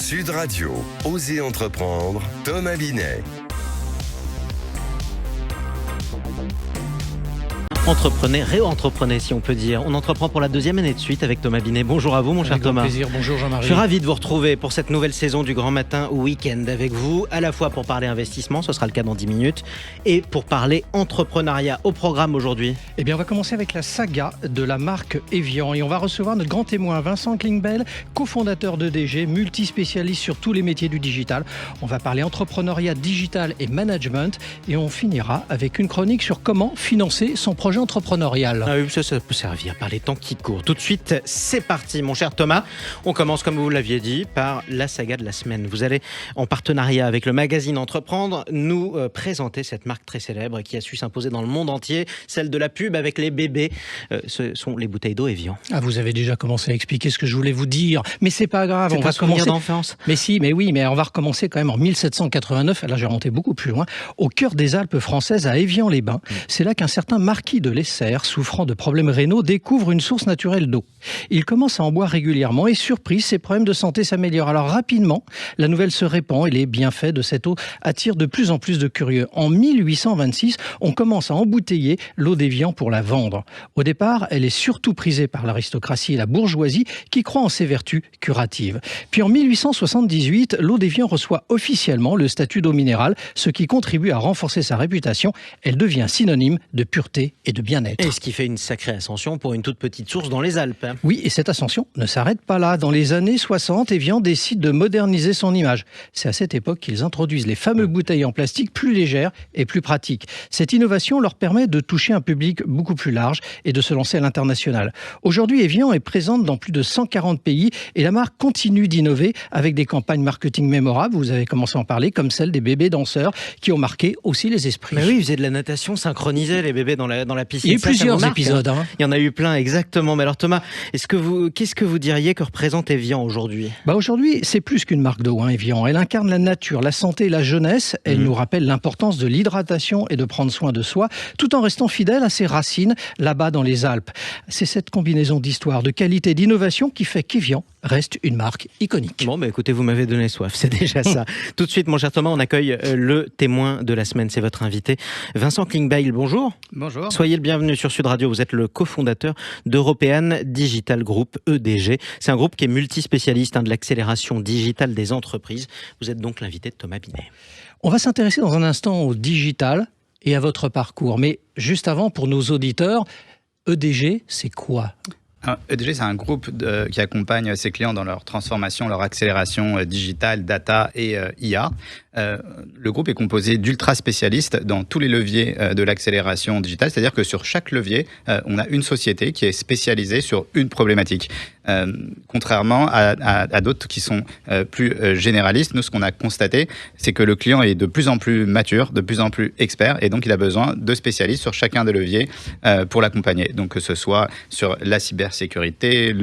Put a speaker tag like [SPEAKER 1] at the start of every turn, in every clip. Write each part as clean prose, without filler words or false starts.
[SPEAKER 1] Sud Radio, Osez entreprendre, Thomas Binet.
[SPEAKER 2] Entreprenez, réentreprenez si on peut dire. On entreprend pour la deuxième année de suite avec Thomas Binet. Bonjour à vous mon cher Thomas.
[SPEAKER 3] Avec plaisir, bonjour Jean-Marie.
[SPEAKER 2] Je suis ravi de vous retrouver pour cette nouvelle saison du Grand Matin Week-end avec vous, à la fois pour parler investissement, ce sera le cas dans 10 minutes, et pour parler entrepreneuriat. Au programme aujourd'hui.
[SPEAKER 3] Eh bien on va commencer avec la saga de la marque Evian et on va recevoir notre grand témoin Vincent Klingbeil, cofondateur d'EDG, multispécialiste sur tous les métiers du digital. On va parler entrepreneuriat digital et management et on finira avec une chronique sur comment financer son projet entrepreneurial.
[SPEAKER 2] Ah oui, ça peut servir par les temps qui courent. Tout de suite, c'est parti mon cher Thomas. On commence comme vous l'aviez dit par la saga de la semaine. Vous allez en partenariat avec le magazine Entreprendre nous présenter cette marque très célèbre qui a su s'imposer dans le monde entier, celle de la pub avec les bébés. Ce sont les bouteilles d'eau Evian.
[SPEAKER 3] Ah, vous avez déjà commencé à expliquer ce que je voulais vous dire, mais c'est pas grave.
[SPEAKER 2] C'est
[SPEAKER 3] on va commencer
[SPEAKER 2] d'enfance.
[SPEAKER 3] Mais on va recommencer quand même en 1789. Là, j'ai remonté beaucoup plus loin, au cœur des Alpes françaises, à Évian-les-Bains. C'est là qu'un certain marquis de Lesserre, souffrant de problèmes rénaux, découvre une source naturelle d'eau. Il commence à en boire régulièrement et surpris, ses problèmes de santé s'améliorent. Alors rapidement, la nouvelle se répand et les bienfaits de cette eau attirent de plus en plus de curieux. En 1826, on commence à embouteiller l'eau d'Évian pour la vendre. Au départ, elle est surtout prisée par l'aristocratie et la bourgeoisie qui croient en ses vertus curatives. Puis en 1878, l'eau d'Évian reçoit officiellement le statut d'eau minérale, ce qui contribue à renforcer sa réputation. Elle devient synonyme de pureté et de bien-être.
[SPEAKER 2] Et ce qui fait une sacrée ascension pour une toute petite source dans les Alpes.
[SPEAKER 3] Oui, et cette ascension ne s'arrête pas là. Dans les années 60, Evian décide de moderniser son image. C'est à cette époque qu'ils introduisent les fameuses bouteilles en plastique plus légères et plus pratiques. Cette innovation leur permet de toucher un public beaucoup plus large et de se lancer à l'international. Aujourd'hui, Evian est présente dans plus de 140 pays et la marque continue d'innover avec des campagnes marketing mémorables, vous avez commencé à en parler, comme celle des bébés danseurs qui ont marqué aussi les esprits.
[SPEAKER 2] Mais oui, ils faisaient de la natation synchronisée, les bébés dans la piscine.
[SPEAKER 3] Il y a eu plusieurs épisodes.
[SPEAKER 2] Il y en a eu plein, exactement. Mais alors Thomas, qu'est-ce que vous diriez que représente Evian aujourd'hui ?
[SPEAKER 3] Aujourd'hui, c'est plus qu'une marque d'eau, Evian. Elle incarne la nature, la santé et la jeunesse. Elle nous rappelle l'importance de l'hydratation et de prendre soin de soi, tout en restant fidèle à ses racines, là-bas dans les Alpes. C'est cette combinaison d'histoire, de qualité, d'innovation qui fait qu'Evian reste une marque iconique.
[SPEAKER 2] Bon, écoutez, vous m'avez donné soif, c'est déjà ça. Tout de suite, mon cher Thomas, on accueille le témoin de la semaine, c'est votre invité, Vincent Klingbeil. Bonjour.
[SPEAKER 4] Bonjour.
[SPEAKER 2] Soyez le bienvenu sur Sud Radio, vous êtes le cofondateur d'European Digital Group, EDG. C'est un groupe qui est multispécialiste de l'accélération digitale des entreprises. Vous êtes donc l'invité de Thomas Binet.
[SPEAKER 3] On va s'intéresser dans un instant au digital et à votre parcours. Mais juste avant, pour nos auditeurs, EDG, c'est quoi ?
[SPEAKER 4] EDG, c'est un groupe qui accompagne ses clients dans leur transformation, leur accélération digitale, data et IA. Le groupe est composé d'ultra spécialistes dans tous les leviers de l'accélération digitale, c'est-à-dire que sur chaque levier, on a une société qui est spécialisée sur une problématique. Contrairement à d'autres qui sont plus généralistes, nous, ce qu'on a constaté, c'est que le client est de plus en plus mature, de plus en plus expert, et donc il a besoin de spécialistes sur chacun des leviers pour l'accompagner. Donc que ce soit sur la cybersécurité,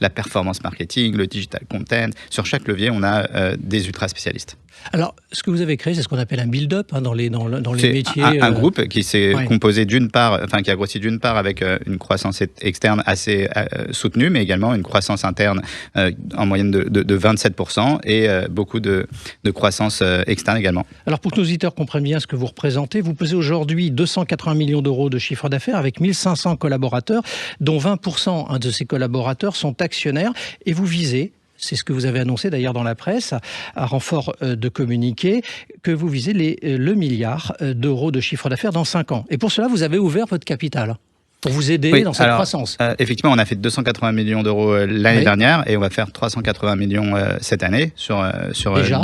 [SPEAKER 4] la performance marketing, le digital content, sur chaque levier, on a des ultra spécialistes.
[SPEAKER 3] Alors, ce que vous avez créé, c'est ce qu'on appelle un build-up dans les métiers.
[SPEAKER 4] Un groupe qui s'est composé qui a grossi d'une part avec une croissance externe assez soutenue, mais également une croissance interne en moyenne de 27% et beaucoup de croissance externe également.
[SPEAKER 3] Alors, pour que nos auditeurs comprennent bien ce que vous représentez, vous pesez aujourd'hui 280 millions d'euros de chiffre d'affaires avec 1500 collaborateurs, dont 20% de ces collaborateurs sont actionnaires et vous visez, c'est ce que vous avez annoncé d'ailleurs dans la presse, à renfort de communiqué, que vous visez le milliard d'euros de chiffre d'affaires dans 5 ans. Et pour cela, vous avez ouvert votre capital pour vous aider dans cette croissance.
[SPEAKER 4] Effectivement, on a fait 280 millions d'euros l'année dernière et on va faire 380 millions cette année sur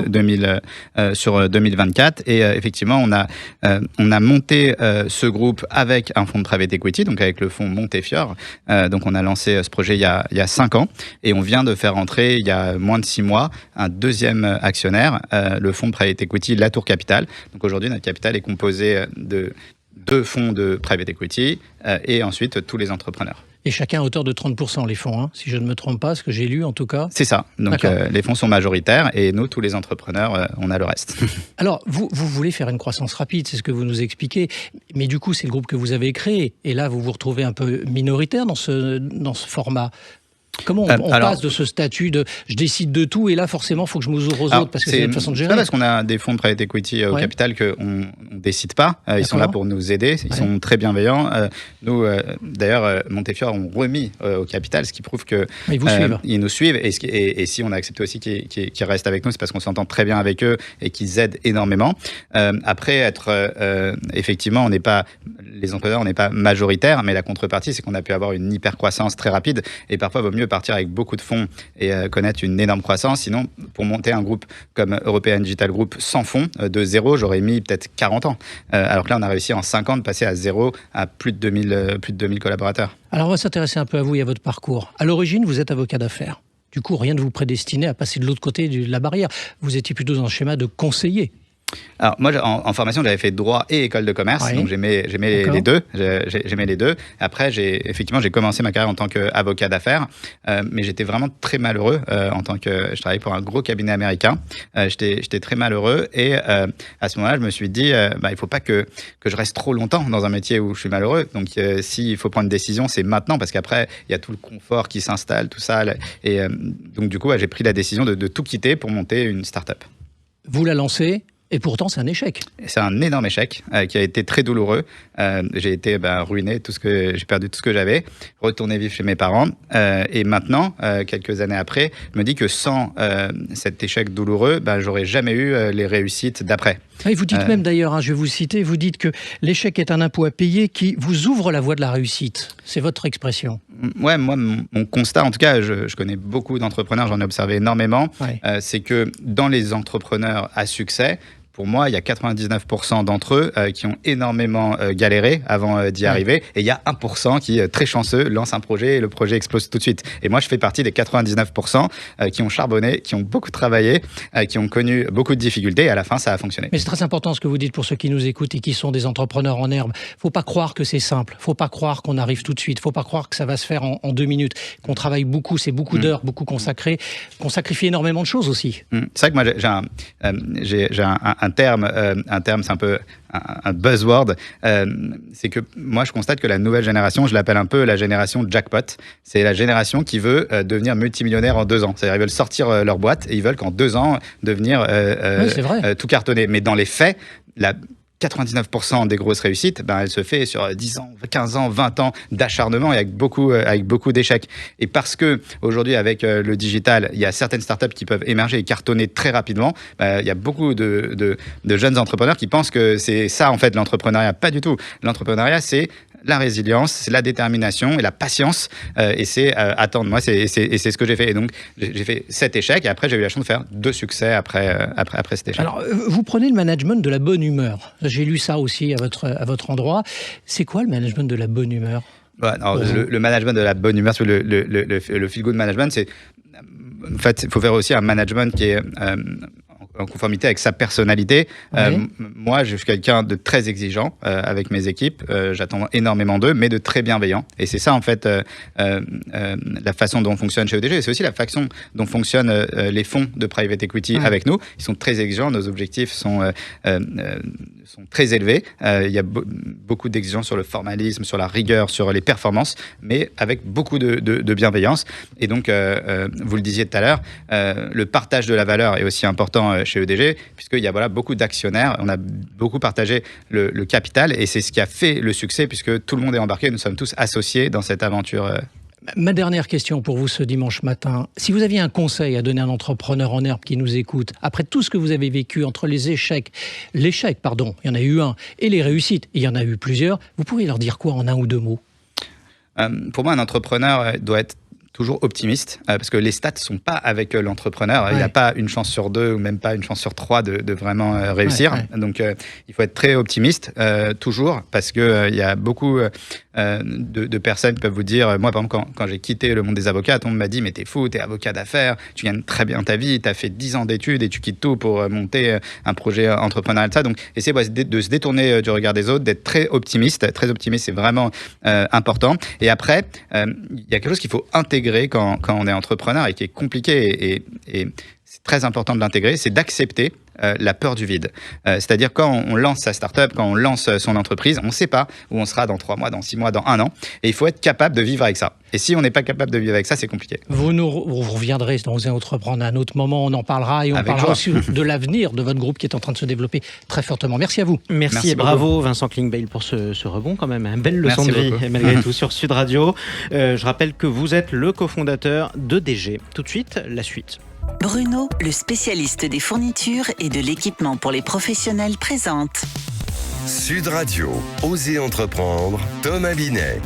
[SPEAKER 4] 2024. Et effectivement, on a monté ce groupe avec un fonds de private equity, donc avec le fonds Montefiore. Donc on a lancé ce projet il y a 5 ans et on vient de faire entrer il y a moins de 6 mois un deuxième actionnaire, le fonds de private equity Latour Capital. Donc aujourd'hui, notre capital est composé de 2 fonds de private equity et ensuite tous les entrepreneurs.
[SPEAKER 3] Et chacun à hauteur de 30%, les fonds, si je ne me trompe pas, ce que j'ai lu en tout cas.
[SPEAKER 4] C'est ça. Donc les fonds sont majoritaires et nous, tous les entrepreneurs, on a le reste.
[SPEAKER 3] Alors, vous voulez faire une croissance rapide, c'est ce que vous nous expliquez. Mais du coup, c'est le groupe que vous avez créé. Et là, vous vous retrouvez un peu minoritaire dans ce format. Comment on passe de ce statut de je décide de tout et là forcément il faut que je m'ouvre aux autres parce que c'est une façon de gérer?
[SPEAKER 4] C'est pas parce qu'on a des fonds de private equity au capital qu'on ne décide pas. Ils sont là pour nous aider, ils sont très bienveillants. Nous, d'ailleurs, Montefiore ont remis au capital, ce qui prouve que ils nous suivent et si on a accepté aussi qu'ils restent avec nous, c'est parce qu'on s'entend très bien avec eux et qu'ils aident énormément. Après, effectivement, les entrepreneurs, on n'est pas majoritaire, mais la contrepartie, c'est qu'on a pu avoir une hyper croissance très rapide et parfois il vaut mieux partir avec beaucoup de fonds et connaître une énorme croissance. Sinon, pour monter un groupe comme European Digital Group sans fonds, de zéro, j'aurais mis peut-être 40 ans. Alors que là, on a réussi en 5 ans de passer à zéro à plus de 2000 collaborateurs.
[SPEAKER 3] Alors, on va s'intéresser un peu à vous et à votre parcours. À l'origine, vous êtes avocat d'affaires. Du coup, rien ne vous prédestinait à passer de l'autre côté de la barrière. Vous étiez plutôt dans le schéma de conseiller.
[SPEAKER 4] Alors moi, en formation, j'avais fait droit et école de commerce, donc j'aimais les deux. J'aimais les deux. Après, j'ai commencé ma carrière en tant qu'avocat d'affaires, mais j'étais vraiment très malheureux je travaillais pour un gros cabinet américain. J'étais très malheureux et à ce moment-là, je me suis dit, il faut pas que je reste trop longtemps dans un métier où je suis malheureux. Donc, s'il faut prendre une décision, c'est maintenant, parce qu'après, il y a tout le confort qui s'installe, tout ça. Et donc, du coup, j'ai pris la décision de tout quitter pour monter une start-up.
[SPEAKER 3] Vous la lancez. Et pourtant, c'est un échec.
[SPEAKER 4] C'est un énorme échec qui a été très douloureux. J'ai été ruiné, j'ai perdu tout ce que j'avais, retourné vivre chez mes parents. Et maintenant, quelques années après, je me dis que sans cet échec douloureux, j'aurais jamais eu les réussites d'après.
[SPEAKER 3] Et vous dites même d'ailleurs, je vais vous citer, vous dites que l'échec est un impôt à payer qui vous ouvre la voie de la réussite. C'est votre expression.
[SPEAKER 4] Ouais, moi, mon constat, en tout cas, je connais beaucoup d'entrepreneurs, j'en ai observé énormément, c'est que dans les entrepreneurs à succès, pour moi, il y a 99% d'entre eux qui ont énormément galéré avant d'y arriver. Et il y a 1% qui, très chanceux, lance un projet et le projet explose tout de suite. Et moi, je fais partie des 99% qui ont charbonné, qui ont beaucoup travaillé, qui ont connu beaucoup de difficultés. Et à la fin, ça a fonctionné.
[SPEAKER 3] Mais c'est très important ce que vous dites pour ceux qui nous écoutent et qui sont des entrepreneurs en herbe. Faut pas croire que c'est simple. Faut pas croire qu'on arrive tout de suite. Faut pas croire que ça va se faire en 2 minutes. Qu'on travaille beaucoup, c'est beaucoup d'heures, beaucoup consacré. Qu'on sacrifie énormément de choses aussi.
[SPEAKER 4] C'est vrai que moi, j'ai un terme, c'est un peu un buzzword, c'est que moi je constate que la nouvelle génération, je l'appelle un peu la génération jackpot, c'est la génération qui veut devenir multimillionnaire en 2 ans. C'est-à-dire ils veulent sortir leur boîte et ils veulent qu'en 2 ans devenir tout cartonné. Mais dans les faits, 99% des grosses réussites, elle se fait sur 10 ans, 15 ans, 20 ans d'acharnement et avec beaucoup d'échecs. Et parce que aujourd'hui, avec le digital, il y a certaines startups qui peuvent émerger et cartonner très rapidement, il y a beaucoup de jeunes entrepreneurs qui pensent que c'est ça, en fait, l'entrepreneuriat. Pas du tout. L'entrepreneuriat, c'est la résilience, c'est la détermination et la patience, et c'est attendre. Moi, c'est ce que j'ai fait. Et donc, j'ai fait 7 échecs, et après, j'ai eu la chance de faire 2 succès après cet échec.
[SPEAKER 3] Alors, vous prenez le management de la bonne humeur. J'ai lu ça aussi à votre endroit. C'est quoi le management de la bonne humeur ?
[SPEAKER 4] Alors, le management de la bonne humeur, le feel good management, c'est en fait, il faut faire aussi un management qui est en conformité avec sa personnalité. Moi, je suis quelqu'un de très exigeant avec mes équipes. J'attends énormément d'eux, mais de très bienveillant. Et c'est ça, en fait, la façon dont on fonctionne chez EDG. C'est aussi la façon dont fonctionnent les fonds de private equity avec nous. Ils sont très exigeants. Nos objectifs sont très élevés. Il y a beaucoup d'exigences sur le formalisme, sur la rigueur, sur les performances, mais avec beaucoup de bienveillance. Et donc, vous le disiez tout à l'heure, le partage de la valeur est aussi important chez EDG, puisqu'il y a beaucoup d'actionnaires. On a beaucoup partagé le capital, et c'est ce qui a fait le succès, puisque tout le monde est embarqué. Nous sommes tous associés dans cette aventure.
[SPEAKER 3] Ma dernière question pour vous ce dimanche matin. Si vous aviez un conseil à donner à un entrepreneur en herbe qui nous écoute, après tout ce que vous avez vécu, entre l'échec, il y en a eu un, et les réussites, il y en a eu plusieurs, vous pourriez leur dire quoi en 1 ou 2 mots ?
[SPEAKER 4] Pour moi, un entrepreneur doit être toujours optimiste, parce que les stats ne sont pas avec l'entrepreneur. Il n'a pas une chance sur 2 ou même pas une chance sur 3 de vraiment réussir. Donc, il faut être très optimiste, toujours, parce qu'il y a beaucoup de personnes qui peuvent vous dire, moi, par exemple, quand j'ai quitté le monde des avocats, on m'a dit, mais t'es fou, t'es avocat d'affaires, tu gagnes très bien ta vie, t'as fait 10 ans d'études et tu quittes tout pour monter un projet entrepreneurial. Ça. Donc, essayez de se détourner du regard des autres, d'être très optimiste. Très optimiste, c'est vraiment important. Et après, il y a quelque chose qu'il faut intégrer quand on est entrepreneur et qui est compliqué, et c'est très important de l'intégrer, c'est d'accepter la peur du vide. C'est-à-dire quand on lance sa start-up, quand on lance son entreprise, on ne sait pas où on sera dans 3 mois, dans 6 mois, dans 1 an. Et il faut être capable de vivre avec ça. Et si on n'est pas capable de vivre avec ça, c'est compliqué.
[SPEAKER 3] Vous reviendrez dans Oser Entreprendre à un autre moment, on en parlera et on parlera aussi de l'avenir de votre groupe qui est en train de se développer très fortement. Merci à vous.
[SPEAKER 2] Merci et bravo Vincent Klingbeil pour ce rebond quand même. Une belle leçon de vie malgré tout sur Sud Radio. Je rappelle que vous êtes le cofondateur de DG. Tout de suite, la suite.
[SPEAKER 5] Bruno, le spécialiste des fournitures et de l'équipement pour les professionnels, présente
[SPEAKER 1] Sud Radio, Osez entreprendre, Thomas Binet.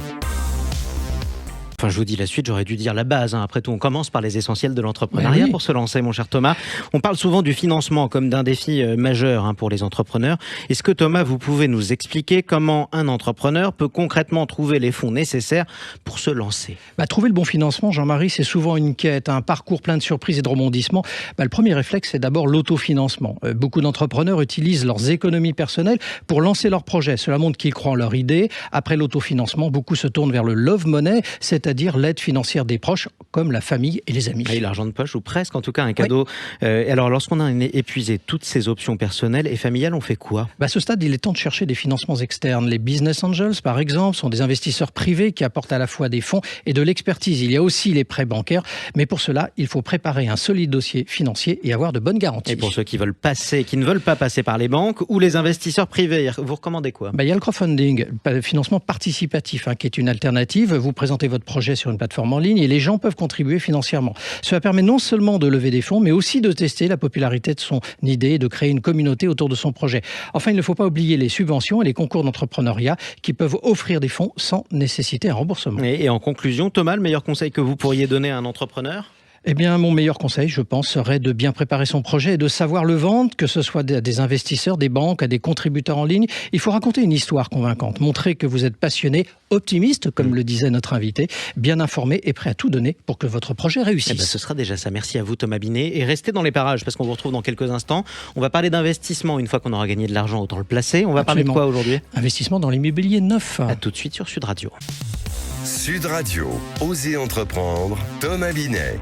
[SPEAKER 2] Enfin, je vous dis la suite, j'aurais dû dire la base. Après tout, on commence par les essentiels de l'entrepreneuriat pour se lancer, mon cher Thomas. On parle souvent du financement comme d'un défi majeur pour les entrepreneurs. Est-ce que, Thomas, vous pouvez nous expliquer comment un entrepreneur peut concrètement trouver les fonds nécessaires pour se lancer ?
[SPEAKER 3] Trouver le bon financement, Jean-Marie, c'est souvent une quête, un parcours plein de surprises et de rebondissements. Le premier réflexe, c'est d'abord l'autofinancement. Beaucoup d'entrepreneurs utilisent leurs économies personnelles pour lancer leur projet. Cela montre qu'ils croient en leur idée. Après l'autofinancement, beaucoup se tournent vers le love money, c'est-à-dire l'aide financière des proches, comme la famille et les amis.
[SPEAKER 2] Et l'argent de poche, ou presque, en tout cas un cadeau. Oui. Alors, lorsqu'on a épuisé toutes ces options personnelles et familiales, on fait quoi ?
[SPEAKER 3] À ce stade, il est temps de chercher des financements externes. Les business angels, par exemple, sont des investisseurs privés qui apportent à la fois des fonds et de l'expertise. Il y a aussi les prêts bancaires, mais pour cela, il faut préparer un solide dossier financier et avoir de bonnes garanties.
[SPEAKER 2] Et pour ceux qui ne veulent pas passer par les banques ou les investisseurs privés, vous recommandez quoi ?
[SPEAKER 3] Il y a le crowdfunding, le financement participatif, qui est une alternative. Vous présentez votre projet sur une plateforme en ligne et les gens peuvent contribuer financièrement. Cela permet non seulement de lever des fonds, mais aussi de tester la popularité de son idée et de créer une communauté autour de son projet. Enfin, il ne faut pas oublier les subventions et les concours d'entrepreneuriat qui peuvent offrir des fonds sans nécessiter un remboursement.
[SPEAKER 2] Et en conclusion, Thomas, le meilleur conseil que vous pourriez donner à un entrepreneur ?
[SPEAKER 3] Mon meilleur conseil, je pense, serait de bien préparer son projet et de savoir le vendre, que ce soit à des investisseurs, des banques, à des contributeurs en ligne. Il faut raconter une histoire convaincante, montrer que vous êtes passionné, optimiste, comme le disait notre invité, bien informé et prêt à tout donner pour que votre projet réussisse.
[SPEAKER 2] Ce sera déjà ça. Merci à vous, Thomas Binet. Et restez dans les parages, parce qu'on vous retrouve dans quelques instants. On va parler d'investissement. Une fois qu'on aura gagné de l'argent, autant le placer. On va parler de quoi aujourd'hui ?
[SPEAKER 3] Investissement dans l'immobilier neuf.
[SPEAKER 2] À tout de suite sur Sud Radio.
[SPEAKER 1] Sud Radio, Osez entreprendre, Thomas Binet.